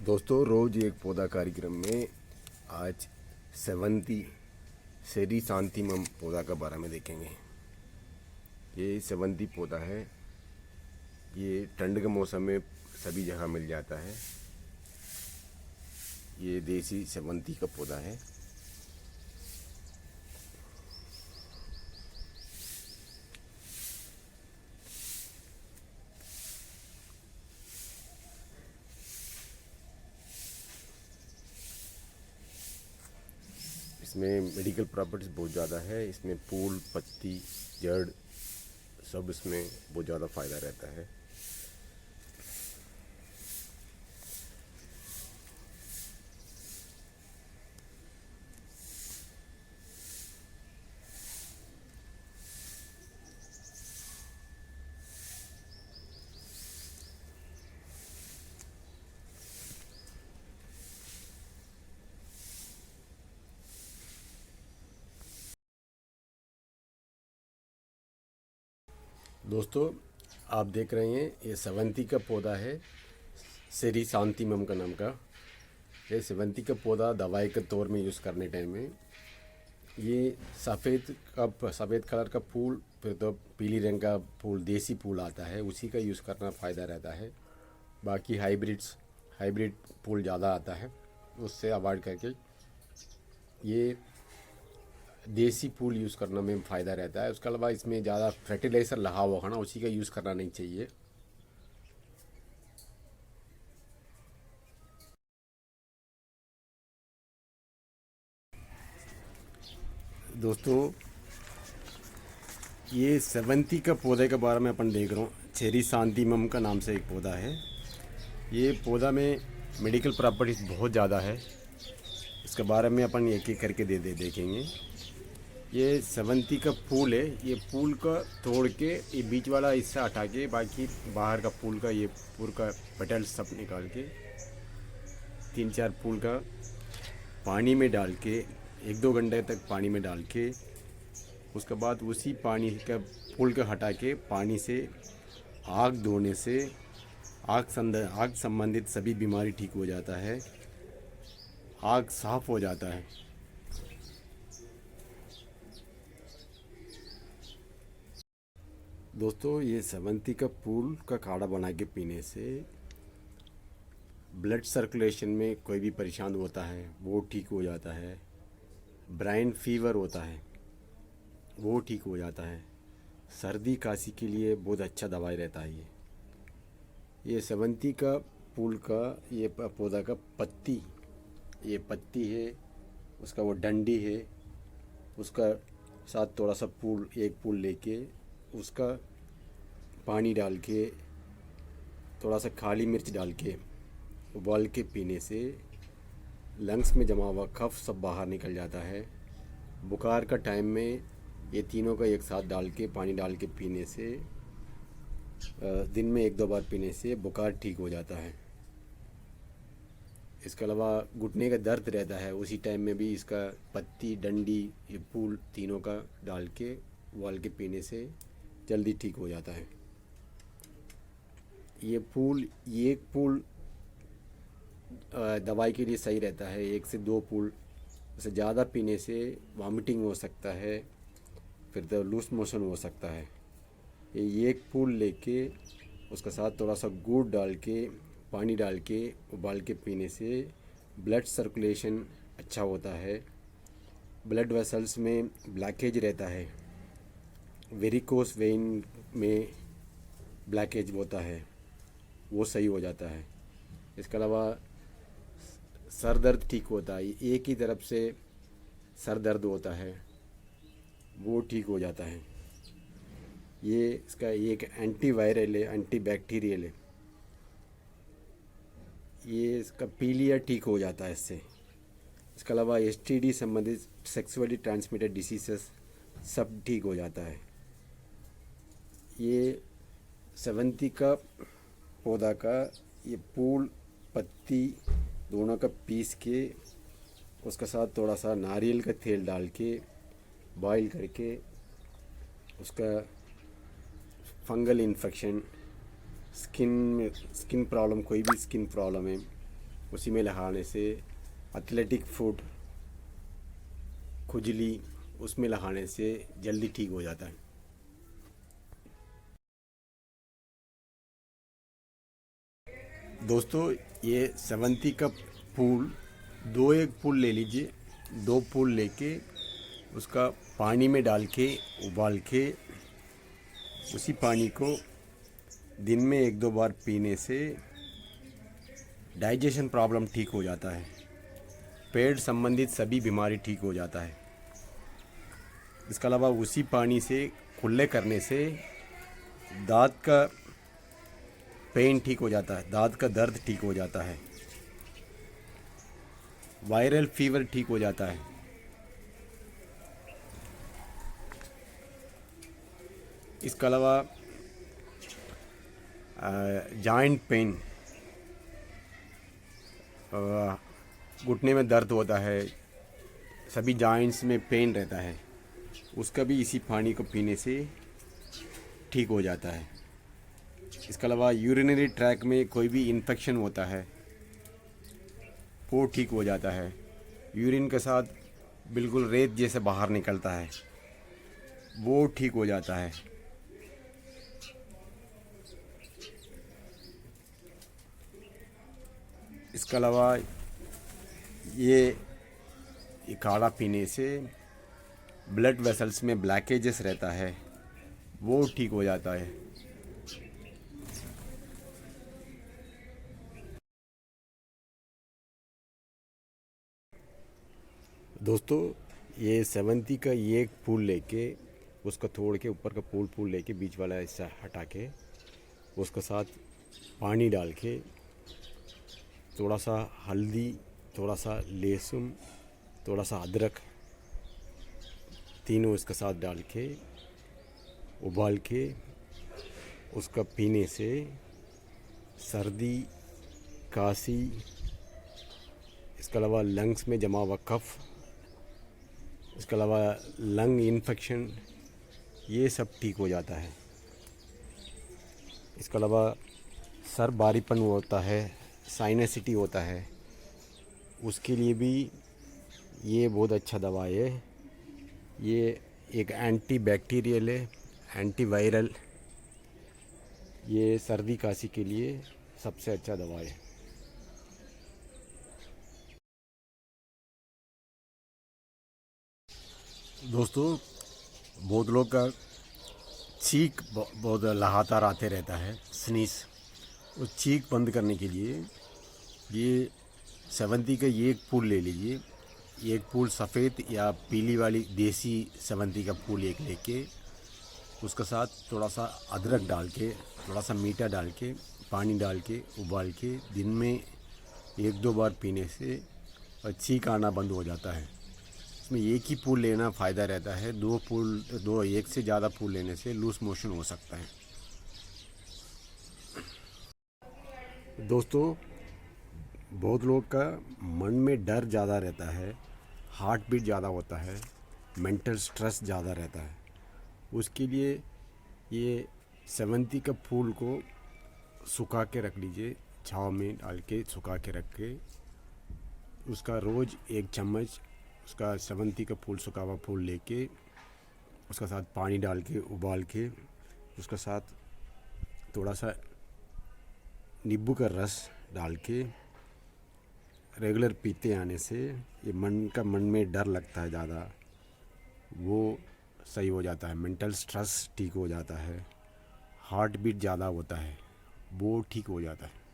दोस्तों, रोज़ एक पौधा कार्यक्रम में आज सेवंती सेरी शांतिमम पौधा के बारे में देखेंगे। ये सेवंती पौधा है। ये ठंड के मौसम में सभी जगह मिल जाता है। ये देसी सेवंती का पौधा है। इसमें मेडिकल प्रॉपर्टीज बहुत ज़्यादा है। इसमें फूल, पत्ती, जड़ सब इसमें बहुत ज़्यादा फ़ायदा रहता है। दोस्तों, आप देख रहे हैं ये सेवंती का पौधा है। सेरी शांतिमम का नाम का ये सेवंती का पौधा दवाई के तौर में यूज़ करने टाइम में ये सफ़ेद कलर का फूल, फिर तो पीली रंग का फूल, देसी फूल आता है, उसी का यूज़ करना फ़ायदा रहता है। बाकी हाइब्रिड फूल ज़्यादा आता है, उससे अवॉइड करके ये देसी फूल यूज़ करने में फ़ायदा रहता है। उसके अलावा इसमें ज़्यादा फर्टिलाइज़र लगा हुआ है ना, उसी का यूज़ करना नहीं चाहिए। दोस्तों, ये सेवंती का पौधे के बारे में अपन देख रहे हो। चेरी शांतिमम का नाम से एक पौधा है। ये पौधा में मेडिकल प्रॉपर्टीज बहुत ज़्यादा है। इसके बारे में अपन एक एक करके देखेंगे। ये सेवंती का फूल है। ये फूल का तोड़ के ये बीच वाला हिस्सा हटा के बाकी बाहर का फूल का ये फूल का पेटल्स सब निकाल के 3-4 फूल का पानी में डाल के 1-2 घंटे तक पानी में डाल के उसके बाद उसी पानी का फूल का हटा के पानी से आग धोने से आग संबंधित सभी बीमारी ठीक हो जाता है। आग साफ हो जाता है। दोस्तों, ये सेवंती का फूल का काढ़ा बना के पीने से ब्लड सर्कुलेशन में कोई भी परेशान होता है वो ठीक हो जाता है। ब्रेन फीवर होता है वो ठीक हो जाता है। सर्दी खांसी के लिए बहुत अच्छा दवाई रहता है। ये सेवंती का फूल का ये पौधा का ये पत्ती है, उसका वो डंडी है, उसका साथ थोड़ा सा एक फूल लेके उसका पानी डाल के थोड़ा सा काली मिर्च डाल के उबाल के पीने से लंग्स में जमा हुआ कफ सब बाहर निकल जाता है। बुखार का टाइम में ये तीनों का एक साथ डाल के पानी डाल के पीने से दिन में 1-2 बार पीने से बुखार ठीक हो जाता है। इसके अलावा घुटने का दर्द रहता है, उसी टाइम में भी इसका पत्ती, डंडी, ये फूल तीनों का डाल के उबाल के पीने से जल्दी ठीक हो जाता है। ये एक फूल दवाई के लिए सही रहता है। 1 से 2 फूल से ज़्यादा पीने से वॉमिटिंग हो सकता है, फिर तो लूज मोशन हो सकता है। ये एक फूल लेके उसका साथ थोड़ा सा गुड़ डाल के पानी डाल के उबाल के पीने से ब्लड सर्कुलेशन अच्छा होता है। ब्लड वेसल्स में ब्लॉकेज रहता है, वेरिकोस वेन में ब्लॉकेज होता है, वो सही हो जाता है। इसके अलावा सर दर्द ठीक होता है। एक ही तरफ से सर दर्द होता है वो ठीक हो जाता है। ये इसका एक एंटीवायरल है, एंटीबैक्टीरियल है। ये इसका पीलिया ठीक हो जाता है इससे। इसके अलावा एसटीडी संबंधित सेक्सुअली ट्रांसमिटेड डिसीजेस सब ठीक हो जाता है। ये सेवंती का पौधा का ये फूल, पत्ती दोनों का पीस के उसके साथ थोड़ा सा नारियल का तेल डाल के बॉईल करके उसका फंगल इन्फेक्शन, स्किन प्रॉब्लम, कोई भी स्किन प्रॉब्लम है उसी में लगाने से एथलेटिक फूड, खुजली, उसमें लगाने से जल्दी ठीक हो जाता है। दोस्तों, ये सेवंती का फूल, एक फूल ले लीजिए। 2 फूल लेके उसका पानी में डाल के उबाल के उसी पानी को दिन में 1-2 बार पीने से डाइजेशन प्रॉब्लम ठीक हो जाता है। पेट संबंधित सभी बीमारी ठीक हो जाता है। इसके अलावा उसी पानी से कुल्ले करने से दांत का पेन ठीक हो जाता है, दांत का दर्द ठीक हो जाता है, वायरल फीवर ठीक हो जाता है। इसके अलावा जॉइंट पेन, घुटने में दर्द होता है, सभी जॉइंट्स में पेन रहता है, उसका भी इसी पानी को पीने से ठीक हो जाता है। इसके अलावा यूरिनरी ट्रैक में कोई भी इन्फेक्शन होता है वो ठीक हो जाता है। यूरिन के साथ बिल्कुल रेत जैसे बाहर निकलता है, वो ठीक हो जाता है। इसके अलावा ये काढ़ा पीने से ब्लड वेसल्स में ब्लैकेजेस रहता है, वो ठीक हो जाता है। दोस्तों, ये सेवंती का ये एक फूल लेके उसको तोड़ के ऊपर का फूल लेके बीच वाला हिस्सा हटा के उसके साथ पानी डाल के थोड़ा सा हल्दी, थोड़ा सा लहसुन, थोड़ा सा अदरक, तीनों इसके साथ डाल के उबाल के उसका पीने से सर्दी, खांसी, इसके अलावा लंग्स में जमा हुआ कफ, इसके अलावा लंग इन्फेक्शन, ये सब ठीक हो जाता है। इसके अलावा सर भारीपन होता है, साइनसिटी होता है, उसके लिए भी ये बहुत अच्छा दवा है। ये एक एंटी बैक्टीरियल है, एंटी वायरल, ये सर्दी खांसी के लिए सबसे अच्छा दवा है। दोस्तों, बहुत लोग का छींक बहुत लगातार आते रहता है, स्नीस, उस छींक बंद करने के लिए ये सेवंती का ये एक फूल ले लीजिए। एक फूल सफ़ेद या पीली वाली देसी सेवंती का फूल एक लेके उसके साथ थोड़ा सा अदरक डाल के, थोड़ा सा मीठा डाल के, पानी डाल के उबाल के दिन में 1-2 बार पीने से छींक आना बंद हो जाता है। इसमें एक ही फूल लेना फ़ायदा रहता है, 2 एक से ज़्यादा फूल लेने से लूज मोशन हो सकता है। दोस्तों, बहुत लोग का मन में डर ज़्यादा रहता है, हार्ट बीट ज़्यादा होता है, मेंटल स्ट्रेस ज़्यादा रहता है। उसके लिए ये सेवंती का फूल को सुखा के रख लीजिए, छाँव में डाल के सुखा के रख के उसका रोज़ 1 चम्मच उसका सेवंती का फूल, सूखा हुआ फूल लेके उसका साथ पानी डाल के उबाल के उसका साथ थोड़ा सा नींबू का रस डाल के रेगुलर पीते आने से ये मन में डर लगता है ज़्यादा, वो सही हो जाता है। मेंटल स्ट्रेस ठीक हो जाता है, हार्ट बीट ज़्यादा होता है, वो ठीक हो जाता है।